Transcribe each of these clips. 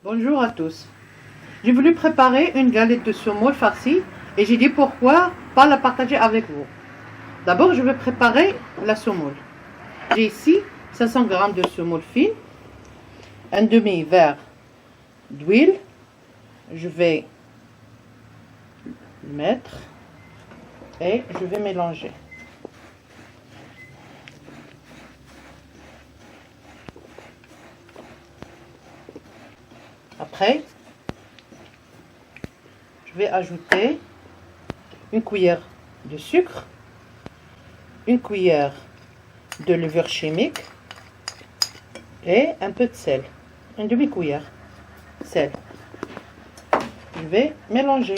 Bonjour à tous. J'ai voulu préparer une galette de semoule farcie et j'ai dit pourquoi pas la partager avec vous. D'abord, je vais préparer la semoule. J'ai ici 500 g de semoule fine, un demi-verre d'huile. Je vais le mettre et je vais mélanger. Après, je vais ajouter une cuillère de sucre, une cuillère de levure chimique et un peu de sel, une demi-cuillère de sel. Je vais mélanger.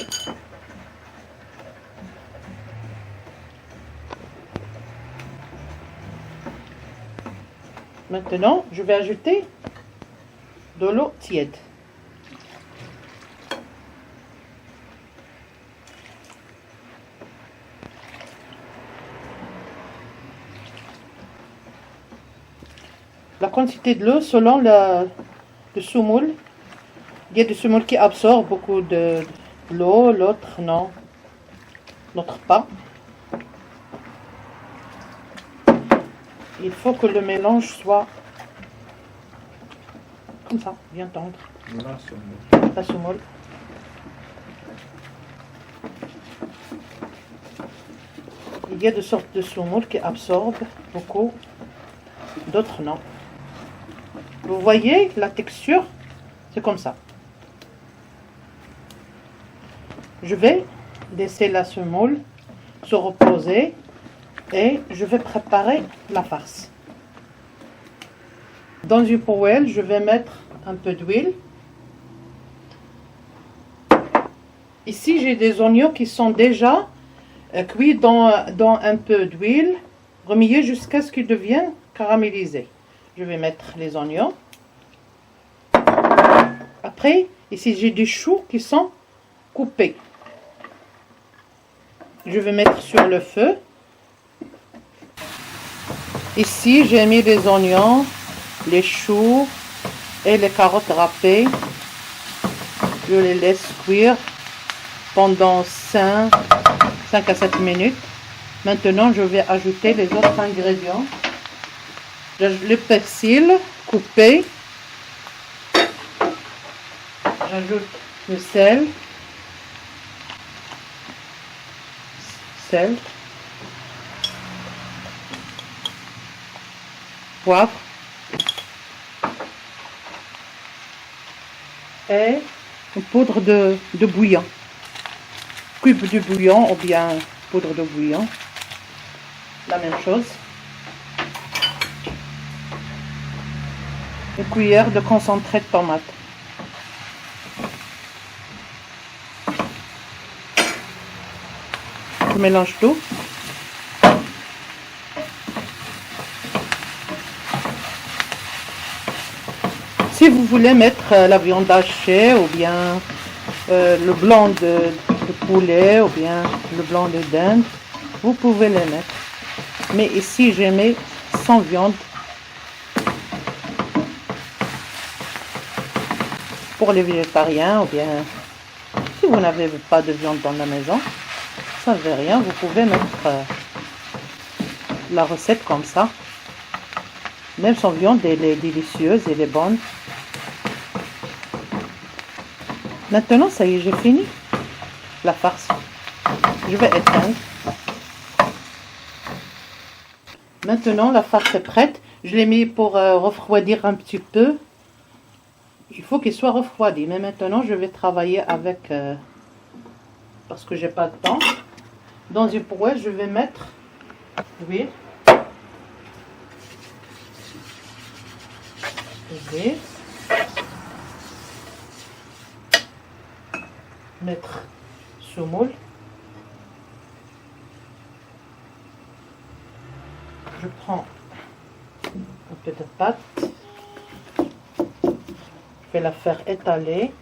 Maintenant, je vais ajouter de l'eau tiède. La quantité de l'eau selon le semoule. Il y a des semoules qui absorbent beaucoup de l'eau, l'autre non, l'autre pas. Il faut que le mélange soit comme ça, bien tendre. La semoule. Il y a des sortes de semoules qui absorbent beaucoup, d'autres non. Vous voyez la texture, c'est comme ça. Je vais laisser la semoule se reposer et je vais préparer la farce. Dans une poêle, je vais mettre un peu d'huile. Ici, j'ai des oignons qui sont déjà cuits dans un peu d'huile, remués jusqu'à ce qu'ils deviennent caramélisés. Je vais mettre les oignons. Après, ici, j'ai des choux qui sont coupés. Je vais mettre sur le feu. Ici, j'ai mis les oignons, les choux et les carottes râpées. Je les laisse cuire pendant 5 à 7 minutes. Maintenant, je vais ajouter les autres ingrédients. Le persil coupé. J'ajoute le sel. Poivre et une poudre de bouillon, cube de bouillon ou bien poudre de bouillon, la même chose, une cuillère de concentré de tomate. Je mélange tout. Si vous voulez mettre la viande hachée ou bien le blanc de poulet ou bien le blanc de dinde, vous pouvez les mettre. Mais ici, j'ai mis sans viande. Pour les végétariens ou bien si vous n'avez pas de viande dans la maison, ça ne fait rien, vous pouvez mettre la recette comme ça. Même sans viande, elle est délicieuse, elle est bonne. Maintenant, ça y est, j'ai fini la farce. Je vais éteindre. Maintenant, la farce est prête. Je l'ai mis pour refroidir un petit peu. Il faut qu'il soit refroidi. Mais maintenant, je vais travailler avec... parce que j'ai pas de temps. Dans une poêle, je vais mettre l'huile. Mettre semoule. Je prends un peu de pâte. Je vais la faire étaler.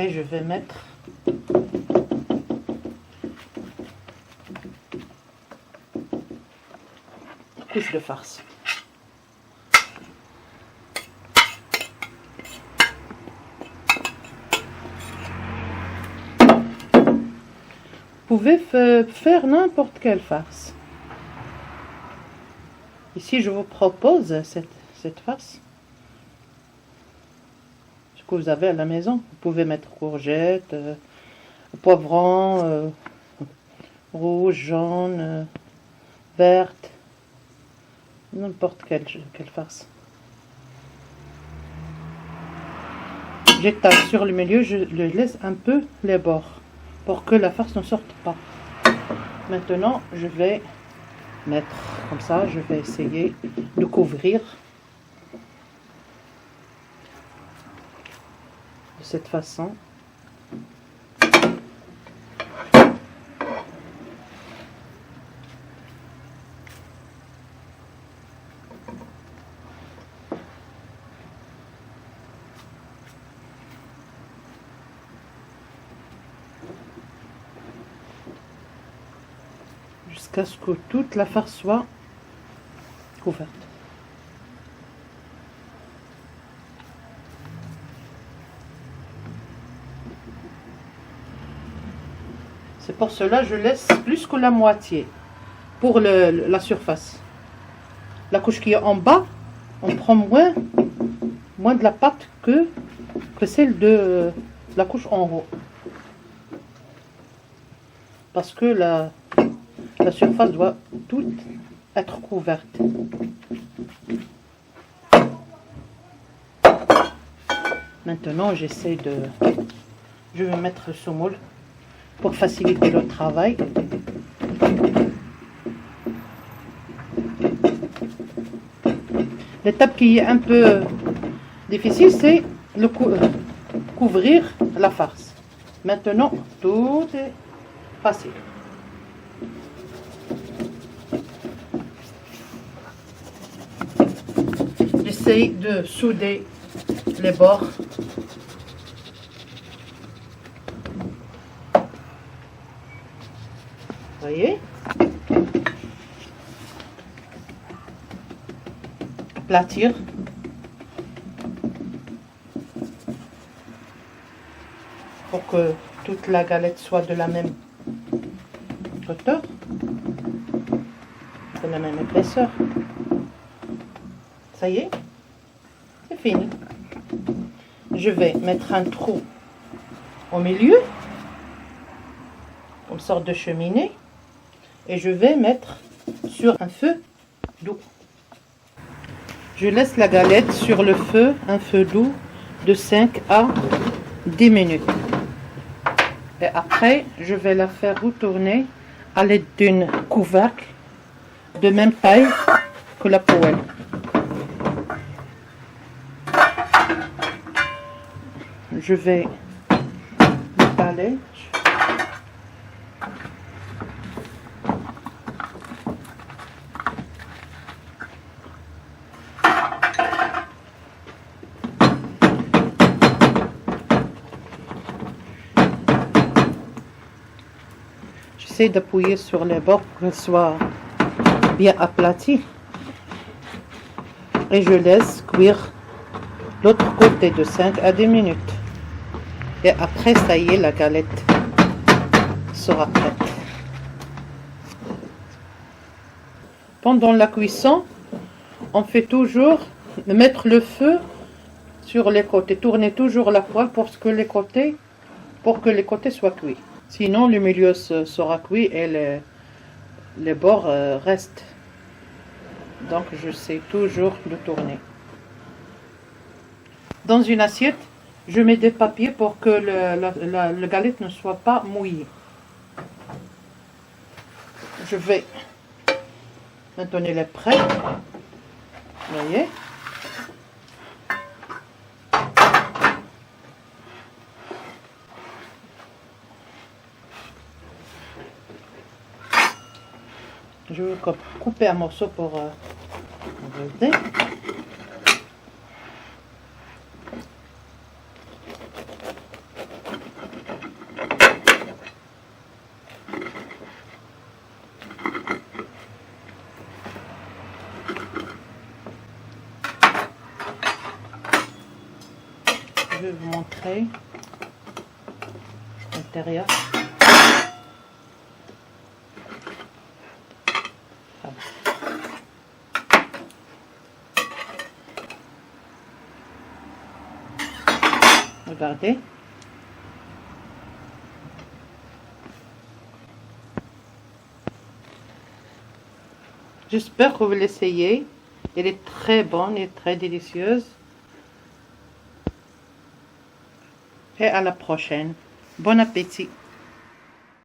après, je vais mettre une couche de farce. Vous pouvez faire n'importe quelle farce. Ici, je vous propose cette farce. Ce que vous avez à la maison. Vous pouvez mettre courgettes, poivrons, rouge, jaune, verte, n'importe quelle farce. J'étale sur le milieu, je le laisse un peu les bords pour que la farce ne sorte pas. Maintenant, je vais mettre comme ça, je vais essayer de couvrir de cette façon. Jusqu'à ce que toute la farce soit couverte. C'est pour cela que je laisse plus que la moitié pour la surface. La couche qui est en bas, on prend moins de la pâte que celle de la couche en haut. Parce que la surface doit toute être couverte. Maintenant, je vais mettre le semoule pour faciliter le travail. L'étape qui est un peu difficile, c'est couvrir la farce. Maintenant, tout est facile. J'essaie de souder les bords. Voyez? Aplatir. Pour que toute la galette soit de la même hauteur, de la même épaisseur. Ça y est, c'est fini. Je vais mettre un trou au milieu, comme sorte de cheminée, et je vais mettre sur un feu doux. Je laisse la galette sur le feu, un feu doux, de 5 à 10 minutes. Et après, je vais la faire retourner à l'aide d'une couvercle de même taille que la poêle. Je vais l'étaler. J'essaie d'appuyer sur les bords pour qu'elle soit bien aplatie. Et je laisse cuire l'autre côté de 5 à 10 minutes. Et après, ça y est, la galette sera prête. Pendant la cuisson, on fait toujours mettre le feu sur les côtés. Tourner toujours la poêle pour que les côtés soient cuits. Sinon, le milieu sera cuit et les bords restent. Donc, j'essaie toujours de tourner. Dans une assiette, je mets des papiers pour que la galette ne soit pas mouillée. Je vais maintenant elle est prête. Vous voyez? Je vais couper un morceau pour enlever. vous montrer l'intérieur. Regardez. J'espère que vous l'essayez. Elle est très bonne et très délicieuse. Et à la prochaine. Bon appétit.